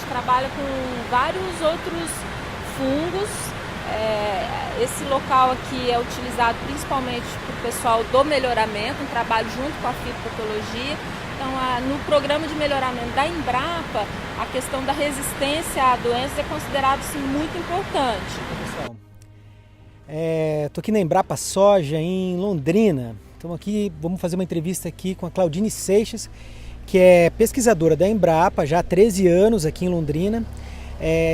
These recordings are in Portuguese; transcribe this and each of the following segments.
gente trabalha com vários outros fungos. Esse local aqui é utilizado principalmente para o pessoal do melhoramento, um trabalho junto com a fitopatologia. Então, no programa de melhoramento da Embrapa, a questão da resistência a doenças é considerado sim, muito importante. Pessoal, estou aqui na Embrapa Soja, em Londrina. Estamos aqui, vamos fazer uma entrevista aqui com a Claudine Seixas, que é pesquisadora da Embrapa, já há 13 anos aqui em Londrina.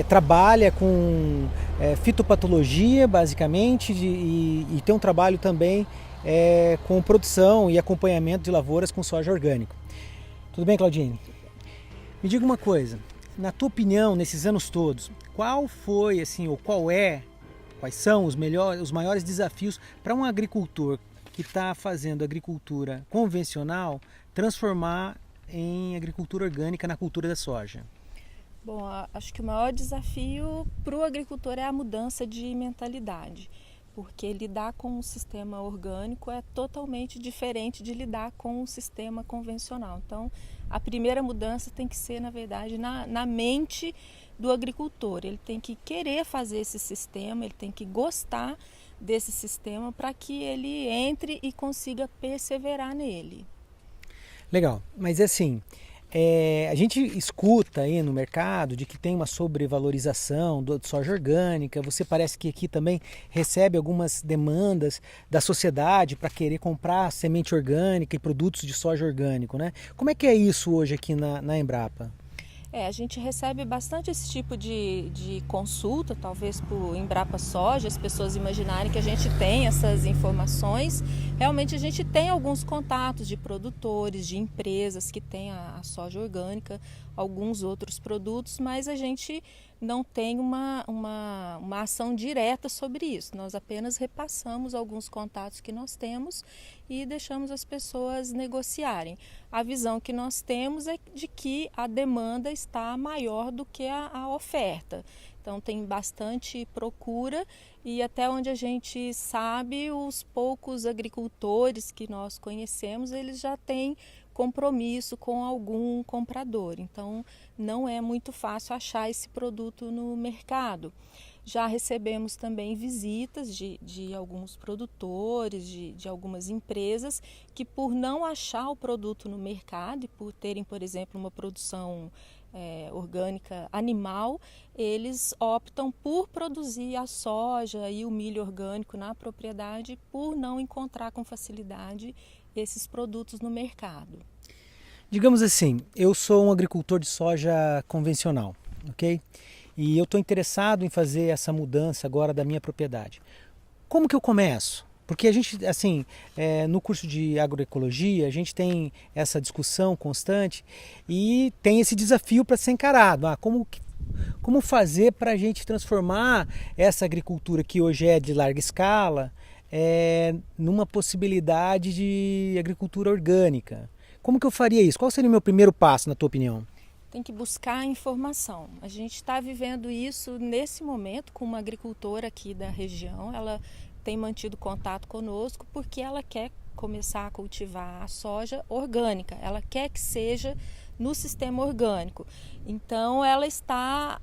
Trabalha com fitopatologia, basicamente, e tem um trabalho também com produção e acompanhamento de lavouras com soja orgânico. Tudo bem, Claudine? Me diga uma coisa, na tua opinião, nesses anos todos, qual foi, assim, ou quais são os maiores desafios para um agricultor que está fazendo agricultura convencional transformar em agricultura orgânica na cultura da soja? Bom, acho que o maior desafio para o agricultor é a mudança de mentalidade, porque lidar com um sistema orgânico é totalmente diferente de lidar com um sistema convencional. Então, a primeira mudança tem que ser, na verdade, na mente do agricultor. Ele tem que querer fazer esse sistema, ele tem que gostar desse sistema para que ele entre e consiga perseverar nele. Legal, mas assim, a gente escuta aí no mercado de que tem uma sobrevalorização de soja orgânica. Você parece que aqui também recebe algumas demandas da sociedade para querer comprar semente orgânica e produtos de soja orgânico, né? Como é que é isso hoje aqui na Embrapa? A gente recebe bastante esse tipo de consulta, talvez por Embrapa Soja, as pessoas imaginarem que a gente tem essas informações. Realmente a gente tem alguns contatos de produtores, de empresas que têm a soja orgânica, alguns outros produtos, mas a gente não tem uma ação direta sobre isso. Nós apenas repassamos alguns contatos que nós temos e deixamos as pessoas negociarem. A visão que nós temos é de que a demanda está maior do que a oferta. Então tem bastante procura e até onde a gente sabe, os poucos agricultores que nós conhecemos, eles já têm compromisso com algum comprador. Então não é muito fácil achar esse produto no mercado. Já recebemos também visitas de alguns produtores, de algumas empresas que, por não achar o produto no mercado e por terem, por exemplo, uma produção orgânica animal, eles optam por produzir a soja e o milho orgânico na propriedade por não encontrar com facilidade esses produtos no mercado. Digamos assim, eu sou um agricultor de soja convencional, ok? E eu estou interessado em fazer essa mudança agora da minha propriedade. Como que eu começo? Porque a gente, assim, no curso de agroecologia, a gente tem essa discussão constante e tem esse desafio para ser encarado. Como fazer para a gente transformar essa agricultura que hoje é de larga escala numa possibilidade de agricultura orgânica? Como que eu faria isso? Qual seria o meu primeiro passo, na tua opinião? Tem que buscar informação. A gente está vivendo isso nesse momento com uma agricultora aqui da região. Ela tem mantido contato conosco porque ela quer começar a cultivar a soja orgânica. Ela quer que seja no sistema orgânico. Então ela está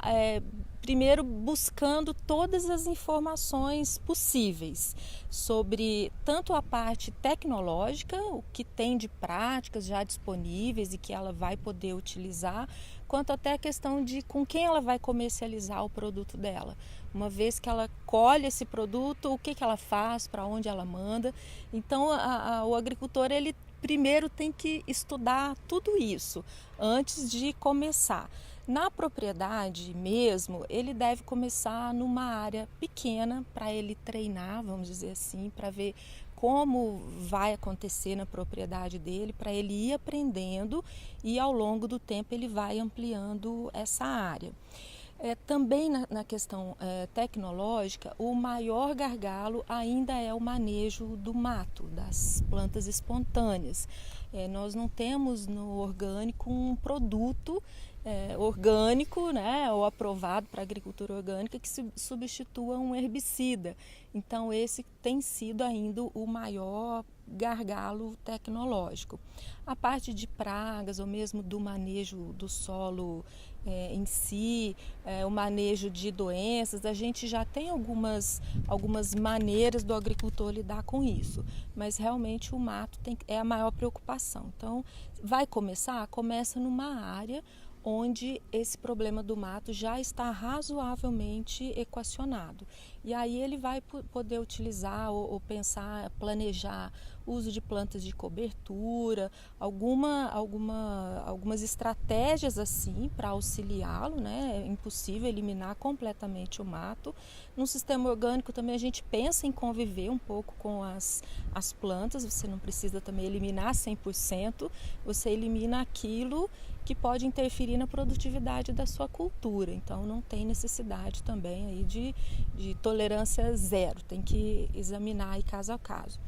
primeiro buscando todas as informações possíveis sobre tanto a parte tecnológica, o que tem de práticas já disponíveis e que ela vai poder utilizar, quanto até a questão de com quem ela vai comercializar o produto dela. Uma vez que ela colhe esse produto, o que ela faz, para onde ela manda. Então o agricultor ele primeiro tem que estudar tudo isso antes de começar. Na propriedade mesmo, ele deve começar numa área pequena para ele treinar, vamos dizer assim, para ver como vai acontecer na propriedade dele, para ele ir aprendendo e ao longo do tempo ele vai ampliando essa área. Também na questão tecnológica, o maior gargalo ainda é o manejo do mato, das plantas espontâneas. Nós não temos no orgânico um produto orgânico, né, ou aprovado para agricultura orgânica que substitua um herbicida. Então esse tem sido ainda o maior gargalo tecnológico. A parte de pragas ou mesmo do manejo do solo em si, o manejo de doenças, a gente já tem algumas maneiras do agricultor lidar com isso, mas realmente o mato é a maior preocupação. Então, começa numa área onde esse problema do mato já está razoavelmente equacionado. E aí ele vai poder utilizar ou pensar, planejar o uso de plantas de cobertura, algumas estratégias assim para auxiliá-lo, né? É impossível eliminar completamente o mato. No sistema orgânico também a gente pensa em conviver um pouco com as plantas, você não precisa também eliminar 100%, você elimina aquilo que pode interferir na produtividade da sua cultura. Então não tem necessidade também aí de tolerância zero, tem que examinar aí caso a caso.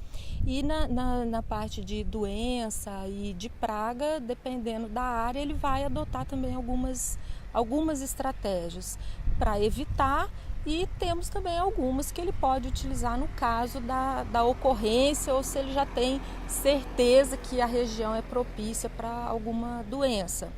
E na parte de doença e de praga, dependendo da área, ele vai adotar também algumas estratégias para evitar, e temos também algumas que ele pode utilizar no caso da ocorrência, ou se ele já tem certeza que a região é propícia para alguma doença.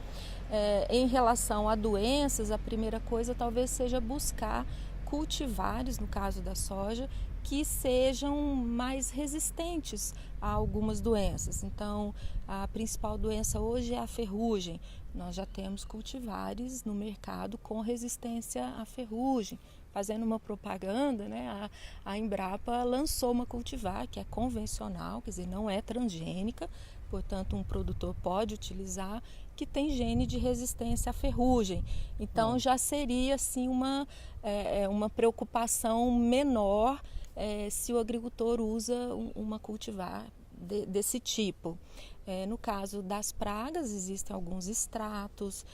Em relação a doenças, a primeira coisa talvez seja buscar cultivares, no caso da soja, que sejam mais resistentes a algumas doenças. Então, a principal doença hoje é a ferrugem. Nós já temos cultivares no mercado com resistência à ferrugem. Fazendo uma propaganda, né, a Embrapa lançou uma cultivar que é convencional, quer dizer, não é transgênica, portanto um produtor pode utilizar, que tem gene de resistência à ferrugem. Então já seria assim uma preocupação menor se o agricultor usa uma cultivar desse tipo. No caso das pragas, existem alguns extratos,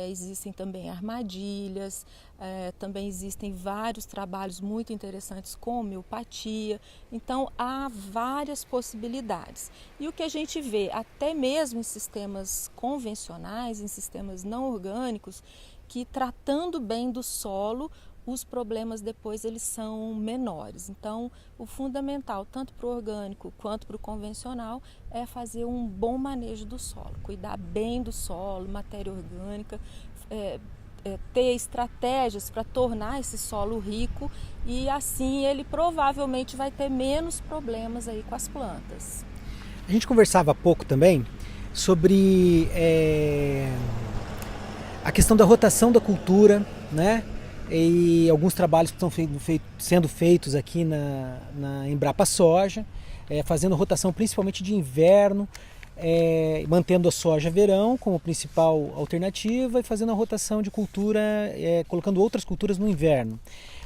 existem também armadilhas, também existem vários trabalhos muito interessantes com homeopatia. Então, há várias possibilidades. E o que a gente vê, até mesmo em sistemas convencionais, em sistemas não orgânicos, que tratando bem do solo, os problemas depois eles são menores. Então, o fundamental, tanto para o orgânico quanto para o convencional, é fazer um bom manejo do solo, cuidar bem do solo, matéria orgânica, ter estratégias para tornar esse solo rico, e assim ele provavelmente vai ter menos problemas aí com as plantas. A gente conversava há pouco também sobre a questão da rotação da cultura, né? E alguns trabalhos que estão sendo feitos aqui na Embrapa Soja, fazendo rotação principalmente de inverno, mantendo a soja verão como principal alternativa e fazendo a rotação de cultura, colocando outras culturas no inverno.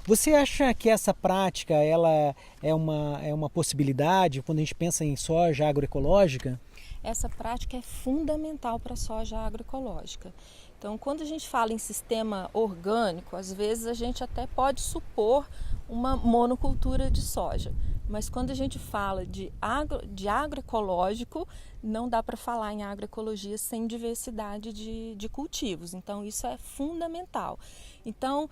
Você acha que essa prática ela é uma possibilidade quando a gente pensa em soja agroecológica? Essa prática é fundamental para a soja agroecológica. Então, quando a gente fala em sistema orgânico, às vezes a gente até pode supor uma monocultura de soja, mas quando a gente fala de agroecológico, não dá para falar em agroecologia sem diversidade de cultivos. Então, isso é fundamental. Então,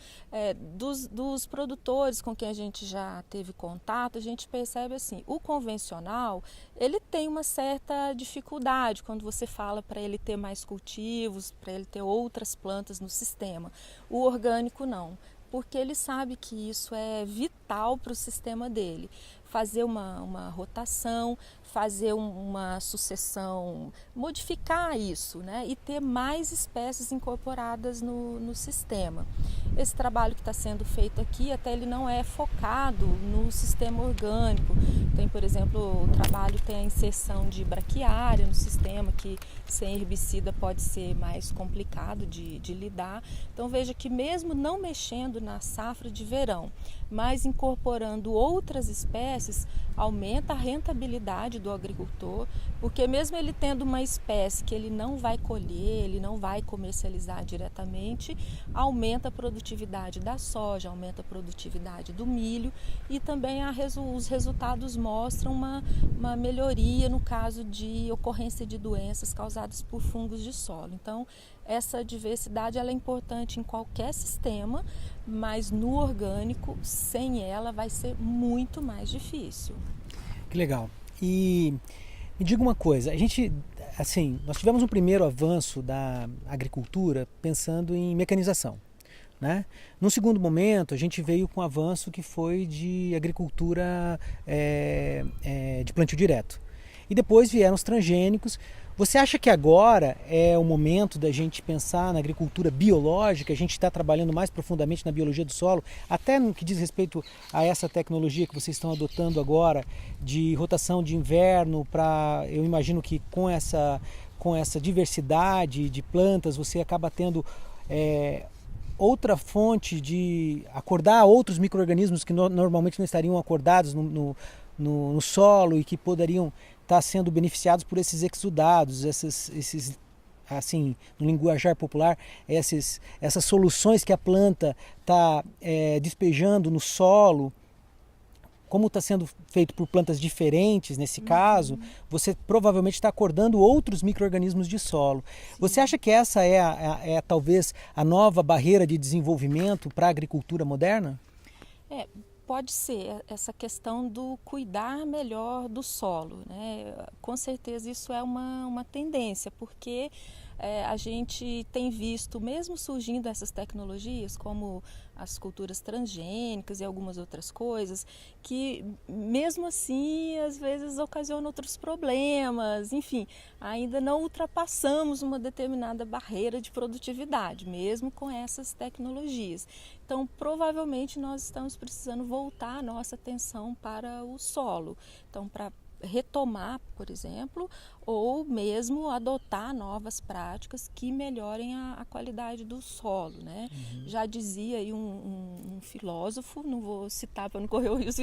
dos produtores com quem a gente já teve contato, a gente percebe assim, o convencional, ele tem uma certa dificuldade quando você fala para ele ter mais cultivos, para ele ter outras plantas no sistema. O orgânico não, porque ele sabe que isso é vital para o sistema dele. Fazer uma rotação, fazer uma sucessão, modificar isso, né? E ter mais espécies incorporadas no sistema. Esse trabalho que está sendo feito aqui, até ele não é focado no sistema orgânico. Tem, por exemplo, o trabalho tem a inserção de braquiária no sistema, que sem herbicida pode ser mais complicado de lidar. Então veja que mesmo não mexendo na safra de verão, mas incorporando outras espécies, aumenta a rentabilidade do agricultor, porque mesmo ele tendo uma espécie que ele não vai colher, ele não vai comercializar diretamente, aumenta a produtividade da soja, aumenta a produtividade do milho, e também os resultados mostram uma melhoria no caso de ocorrência de doenças causadas por fungos de solo. Então, essa diversidade ela é importante em qualquer sistema, mas no orgânico, sem ela, vai ser muito mais difícil. Que legal. E Me diga uma coisa, nós tivemos um primeiro avanço da agricultura pensando em mecanização, né? Num segundo momento, a gente veio com um avanço que foi de agricultura de plantio direto. E depois vieram os transgênicos. Você acha que agora é o momento da gente pensar na agricultura biológica? A gente está trabalhando mais profundamente na biologia do solo, até no que diz respeito a essa tecnologia que vocês estão adotando agora, de rotação de inverno, eu imagino que com essa diversidade de plantas você acaba tendo outra fonte de acordar outros micro-organismos que normalmente não estariam acordados no solo e que poderiam estar sendo beneficiados por esses exudados, esses assim, no linguajar popular, essas soluções que a planta está despejando no solo. Como está sendo feito por plantas diferentes nesse caso, você provavelmente está acordando outros micro-organismos de solo. Sim. Você acha que essa é talvez a nova barreira de desenvolvimento para a agricultura moderna? Pode ser essa questão do cuidar melhor do solo, né? Com certeza isso é uma tendência, porque a gente tem visto, mesmo surgindo essas tecnologias, como as culturas transgênicas e algumas outras coisas, que mesmo assim às vezes ocasionam outros problemas, enfim, ainda não ultrapassamos uma determinada barreira de produtividade, mesmo com essas tecnologias. Então, provavelmente nós estamos precisando voltar a nossa atenção para o solo, então para retomar, por exemplo, ou mesmo adotar novas práticas que melhorem a qualidade do solo, né? Já dizia aí um filósofo, não vou citar para não correr o risco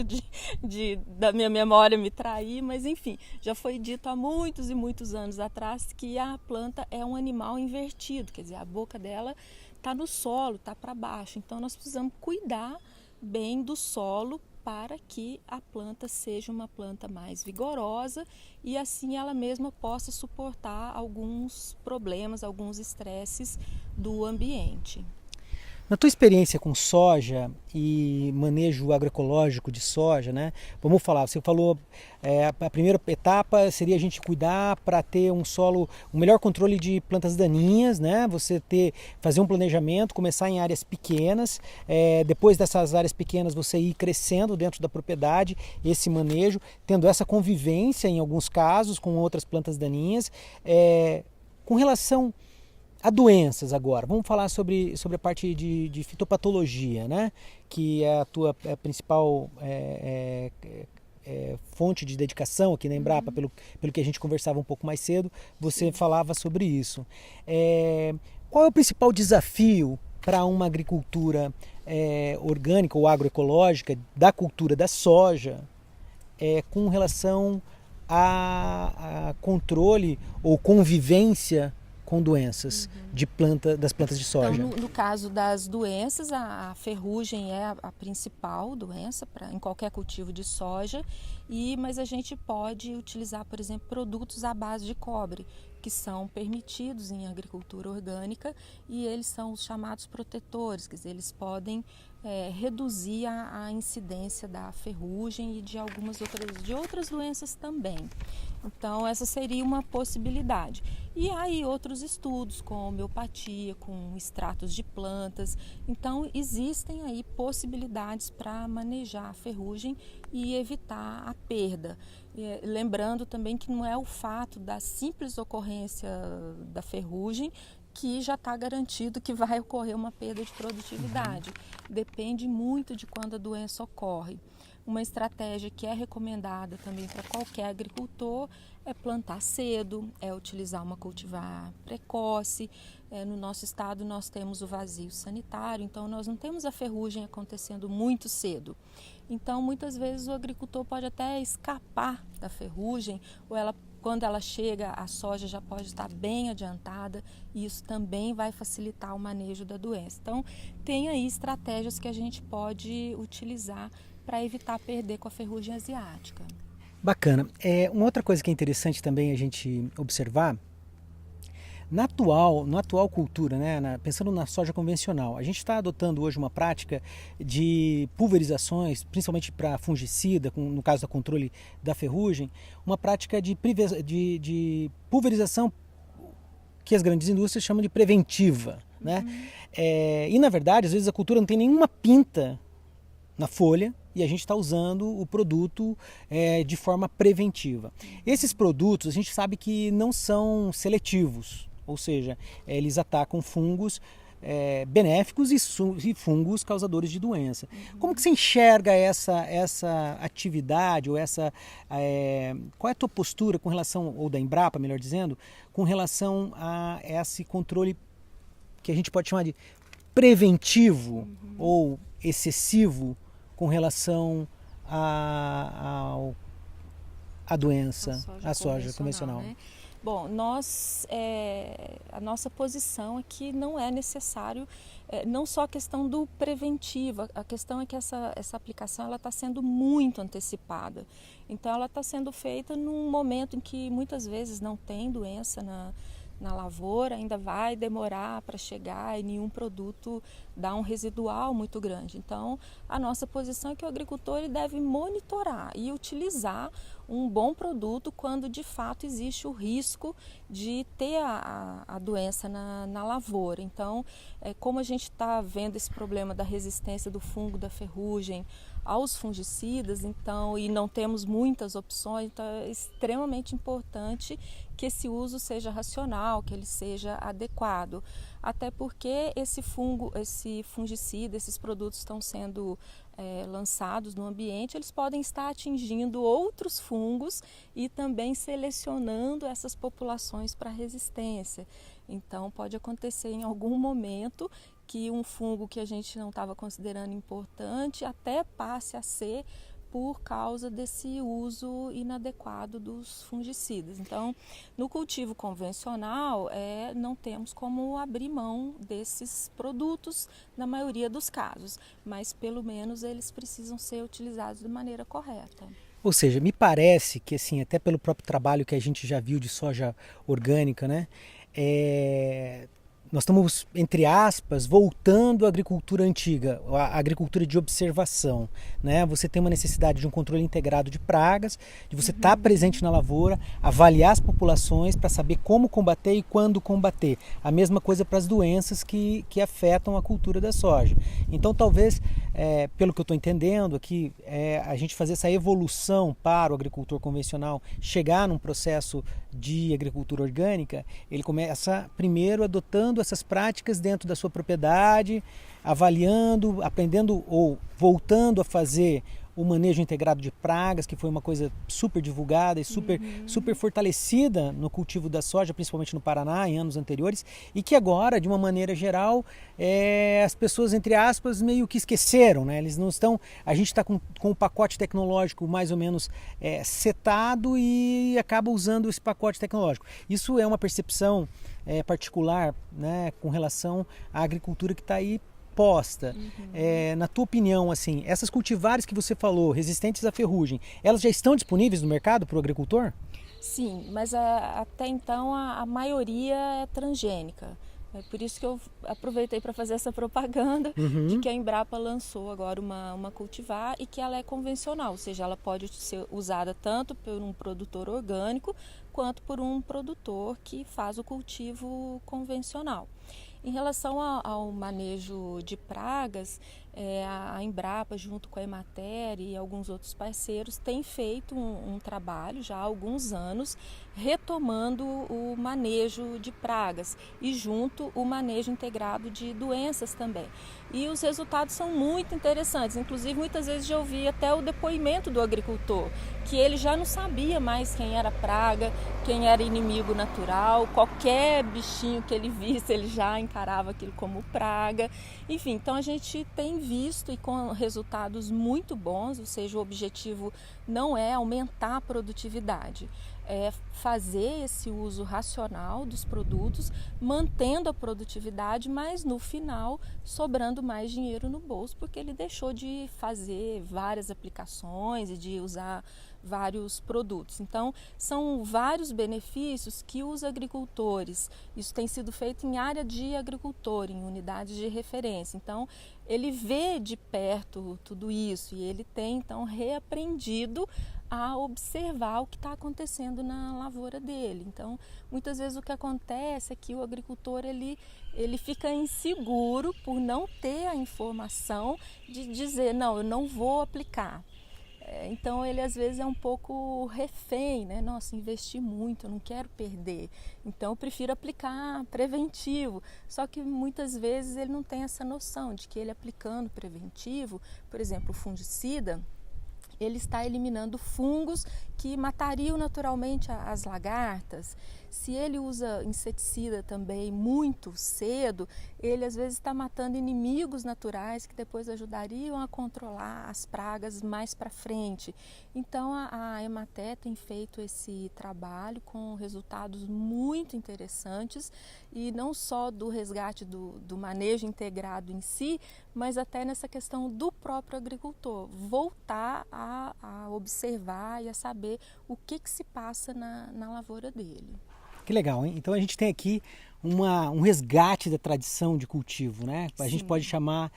da minha memória me trair, mas enfim, já foi dito há muitos e muitos anos atrás que a planta é um animal invertido, quer dizer, a boca dela está no solo, está para baixo, então nós precisamos cuidar bem do solo para que a planta seja uma planta mais vigorosa e assim ela mesma possa suportar alguns problemas, alguns estresses do ambiente. Na tua experiência com soja e manejo agroecológico de soja, né? Vamos falar, você falou a primeira etapa seria a gente cuidar para ter um melhor controle de plantas daninhas, né? Fazer um planejamento, começar em áreas pequenas, depois dessas áreas pequenas você ir crescendo dentro da propriedade, esse manejo, tendo essa convivência em alguns casos com outras plantas daninhas. Com relação a doenças agora, vamos falar sobre a parte de fitopatologia, né? Que é a tua principal fonte de dedicação aqui na Embrapa, pelo que a gente conversava um pouco mais cedo, você falava sobre isso. Qual é o principal desafio para uma agricultura orgânica ou agroecológica da cultura da soja com relação a controle ou convivência com doenças das plantas de soja? Então, no caso das doenças, a ferrugem é a principal doença em qualquer cultivo de soja, mas a gente pode utilizar, por exemplo, produtos à base de cobre, que são permitidos em agricultura orgânica e eles são os chamados protetores, quer dizer, eles podem reduzir a incidência da ferrugem e de outras doenças também. Então, essa seria uma possibilidade. E há aí outros estudos com homeopatia, com extratos de plantas. Então, existem aí possibilidades para manejar a ferrugem e evitar a perda. Lembrando também que não é o fato da simples ocorrência da ferrugem que já está garantido que vai ocorrer uma perda de produtividade. Depende muito de quando a doença ocorre. Uma estratégia que é recomendada também para qualquer agricultor é plantar cedo, é utilizar uma cultivar precoce. No nosso estado nós temos o vazio sanitário, então nós não temos a ferrugem acontecendo muito cedo. Então muitas vezes o agricultor pode até escapar da ferrugem, ou quando ela chega, a soja já pode estar bem adiantada e isso também vai facilitar o manejo da doença. Então tem aí estratégias que a gente pode utilizar para evitar perder com a ferrugem asiática. Bacana. Uma outra coisa que é interessante também a gente observar, Na atual cultura, né, pensando na soja convencional, a gente está adotando hoje uma prática de pulverizações, principalmente para fungicida, no caso do controle da ferrugem, uma prática de pulverização que as grandes indústrias chamam de preventiva. Né? E na verdade, às vezes a cultura não tem nenhuma pinta na folha e a gente está usando o produto de forma preventiva. Esses produtos a gente sabe que não são seletivos, ou seja, eles atacam fungos benéficos e fungos causadores de doença. Como que você enxerga essa atividade ou qual é a tua postura com relação, ou da Embrapa, melhor dizendo, com relação a esse controle que a gente pode chamar de preventivo ou excessivo com relação à doença, à soja convencional? Né? Bom, a nossa posição é que não é necessário, não só a questão do preventivo, a questão é que essa aplicação está sendo muito antecipada. Então ela está sendo feita num momento em que muitas vezes não tem doença na lavoura, ainda vai demorar para chegar e nenhum produto dá um residual muito grande. Então, a nossa posição é que o agricultor ele deve monitorar e utilizar um bom produto quando de fato existe o risco de ter a doença na lavoura. Então, como a gente está vendo esse problema da resistência do fungo, da ferrugem aos fungicidas, então, e não temos muitas opções, então é extremamente importante que esse uso seja racional, que ele seja adequado. Até porque esse fungicida, esses produtos estão sendo lançados no ambiente, eles podem estar atingindo outros fungos e também selecionando essas populações para resistência. Então pode acontecer em algum momento que um fungo que a gente não estava considerando importante até passe a ser por causa desse uso inadequado dos fungicidas. Então, no cultivo convencional, não temos como abrir mão desses produtos na maioria dos casos, mas pelo menos eles precisam ser utilizados de maneira correta. Ou seja, me parece que, assim, até pelo próprio trabalho que a gente já viu de soja orgânica, né, nós estamos, entre aspas, voltando à agricultura antiga, à agricultura de observação. Né? Você tem uma necessidade de um controle integrado de pragas, de você estar presente na lavoura, avaliar as populações para saber como combater e quando combater. A mesma coisa para as doenças que afetam a cultura da soja. Então, talvez, pelo que eu estou entendendo aqui, a gente fazer essa evolução para o agricultor convencional, chegar num processo de agricultura orgânica, ele começa primeiro adotando essas práticas dentro da sua propriedade, avaliando, aprendendo ou voltando a fazer o manejo integrado de pragas, que foi uma coisa super divulgada e super fortalecida no cultivo da soja, principalmente no Paraná, em anos anteriores, e que agora, de uma maneira geral, as pessoas, entre aspas, meio que esqueceram, né? Eles não estão, a gente está com o pacote tecnológico mais ou menos setado e acaba usando esse pacote tecnológico. Isso é uma percepção particular, né, com relação à agricultura que está aí posta. Na tua opinião, assim, essas cultivares que você falou, resistentes à ferrugem, elas já estão disponíveis no mercado para o agricultor? Sim, mas até então a maioria é transgênica. É por isso que eu aproveitei para fazer essa propaganda de que a Embrapa lançou agora uma cultivar e que ela é convencional, ou seja, ela pode ser usada tanto por um produtor orgânico quanto por um produtor que faz o cultivo convencional. Em relação ao manejo de pragas, a Embrapa, junto com a Emater e alguns outros parceiros, tem feito um trabalho já há alguns anos retomando o manejo de pragas e junto o manejo integrado de doenças também. E os resultados são muito interessantes, inclusive muitas vezes já ouvi até o depoimento do agricultor, que ele já não sabia mais quem era praga, quem era inimigo natural, qualquer bichinho que ele visse ele já encarava aquilo como praga. Enfim, então a gente tem visto e com resultados muito bons, ou seja, o objetivo não é aumentar a produtividade, fazer esse uso racional dos produtos, mantendo a produtividade, mas no final sobrando mais dinheiro no bolso, porque ele deixou de fazer várias aplicações e de usar vários produtos. Então, são vários benefícios que os agricultores, isso tem sido feito em área de agricultor, em unidades de referência. Então, ele vê de perto tudo isso e ele tem, então, reaprendido a observar o que está acontecendo na lavoura dele. Então, muitas vezes o que acontece é que o agricultor ele fica inseguro por não ter a informação de dizer, não, eu não vou aplicar. Então ele às vezes é um pouco refém, né? Nossa, investi muito, eu não quero perder, então eu prefiro aplicar preventivo. Só que muitas vezes ele não tem essa noção de que ele aplicando preventivo, por exemplo, o fungicida, ele está eliminando fungos que matariam naturalmente as lagartas. Se ele usa inseticida também muito cedo, ele às vezes está matando inimigos naturais que depois ajudariam a controlar as pragas mais para frente. Então a Emater tem feito esse trabalho com resultados muito interessantes, e não só do resgate do manejo integrado em si, mas até nessa questão do próprio agricultor, voltar a observar e a saber o que se passa na lavoura dele. Que legal, hein? Então a gente tem aqui um resgate da tradição de cultivo, né? A gente pode chamar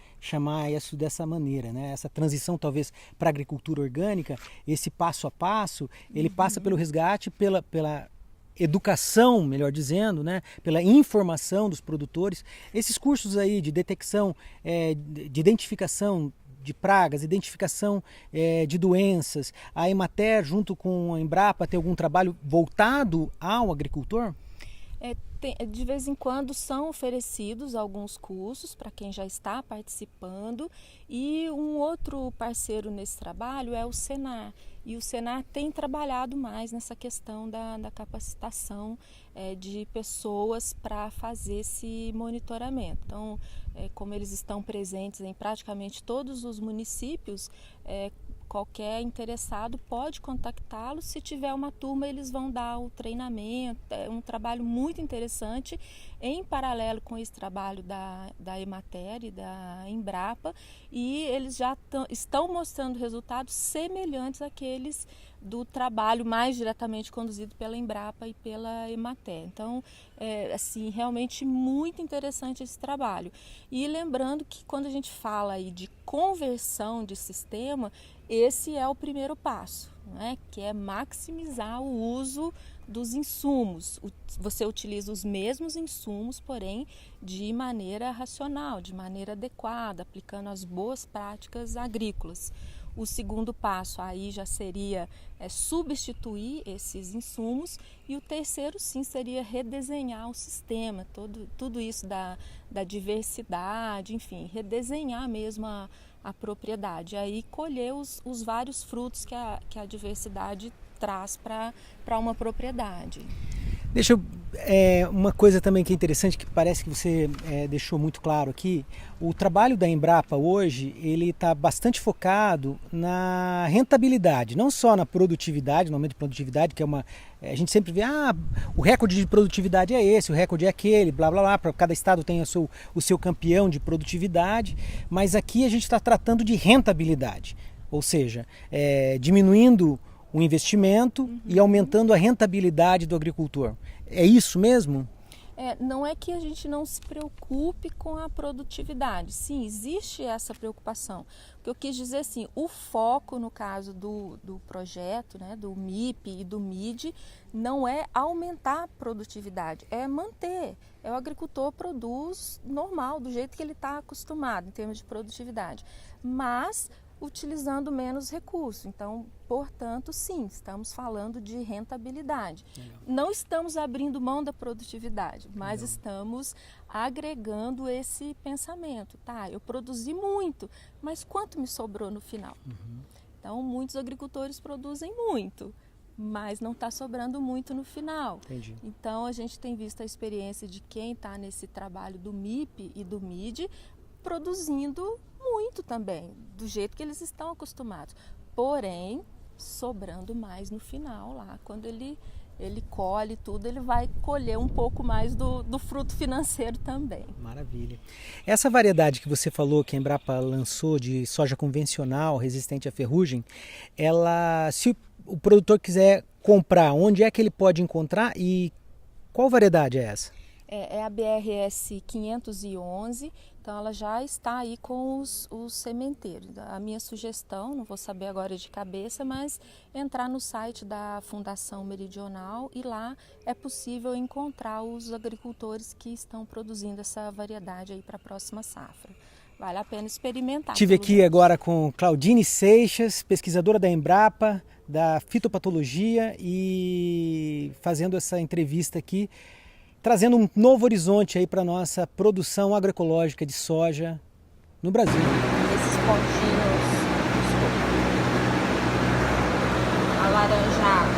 isso dessa maneira, né? Essa transição talvez para a agricultura orgânica, esse passo a passo, ele passa pelo resgate, pela educação, melhor dizendo, né? Pela informação dos produtores. Esses cursos aí de detecção, de identificação de pragas, identificação de doenças, a Emater junto com a Embrapa tem algum trabalho voltado ao agricultor? De vez em quando são oferecidos alguns cursos para quem já está participando, e um outro parceiro nesse trabalho é o Senar, e o Senar tem trabalhado mais nessa questão da capacitação de pessoas para fazer esse monitoramento. Então, como eles estão presentes em praticamente todos os municípios, qualquer interessado pode contactá-los. Se tiver uma turma, eles vão dar o treinamento. É um trabalho muito interessante, em paralelo com esse trabalho da Emater e da Embrapa, e eles já estão mostrando resultados semelhantes àqueles do trabalho mais diretamente conduzido pela Embrapa e pela Emater. Então, assim, realmente muito interessante esse trabalho. E lembrando que quando a gente fala aí de conversão de sistema, esse é o primeiro passo, né? Que é maximizar o uso dos insumos. Você utiliza os mesmos insumos, porém de maneira racional, de maneira adequada, aplicando as boas práticas agrícolas. O segundo passo aí já seria substituir esses insumos, e o terceiro sim seria redesenhar o sistema, tudo isso da diversidade, enfim, redesenhar mesmo a propriedade, aí colher os vários frutos que a diversidade traz para uma propriedade. Deixa eu, uma coisa também que é interessante, que parece que você deixou muito claro aqui, o trabalho da Embrapa hoje, ele está bastante focado na rentabilidade, não só na produtividade, no aumento de produtividade, que é a gente sempre vê, o recorde de produtividade é esse, o recorde é aquele, blá blá blá, para cada estado tem o seu campeão de produtividade, mas aqui a gente está tratando de rentabilidade, ou seja, diminuindo o investimento e aumentando a rentabilidade do agricultor. É isso mesmo? Não é que a gente não se preocupe com a produtividade. Sim, existe essa preocupação. O que eu quis dizer, assim, o foco no caso do projeto, né, do MIP e do MID, não é aumentar a produtividade, é manter. O agricultor produz normal, do jeito que ele está acostumado em termos de produtividade, mas utilizando menos recursos. Então, portanto, sim, estamos falando de rentabilidade. Legal. Não estamos abrindo mão da produtividade, mas estamos agregando esse pensamento. Tá, eu produzi muito, mas quanto me sobrou no final? Então, muitos agricultores produzem muito, mas não está sobrando muito no final. Entendi. Então, a gente tem visto a experiência de quem está nesse trabalho do MIP e do MID produzindo muito também, do jeito que eles estão acostumados. Porém, sobrando mais no final lá. Quando ele colhe tudo, ele vai colher um pouco mais do fruto financeiro também. Maravilha. Essa variedade que você falou que a Embrapa lançou de soja convencional, resistente à ferrugem, se o produtor quiser comprar, onde é que ele pode encontrar e qual variedade é essa? É a BRS 511, então ela já está aí com os sementeiros. A minha sugestão, não vou saber agora de cabeça, mas entrar no site da Fundação Meridional e lá é possível encontrar os agricultores que estão produzindo essa variedade aí para a próxima safra. Vale a pena experimentar. Estive aqui agora com Claudine Seixas, pesquisadora da Embrapa, da fitopatologia, e fazendo essa entrevista aqui, trazendo um novo horizonte aí para a nossa produção agroecológica de soja no Brasil. Esses pontinhos alaranjados.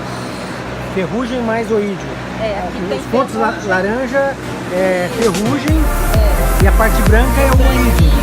Ferrugem mais oídio. Aqui Os tem pontos ferrugem. laranja é ferrugem e a parte branca é o oídio.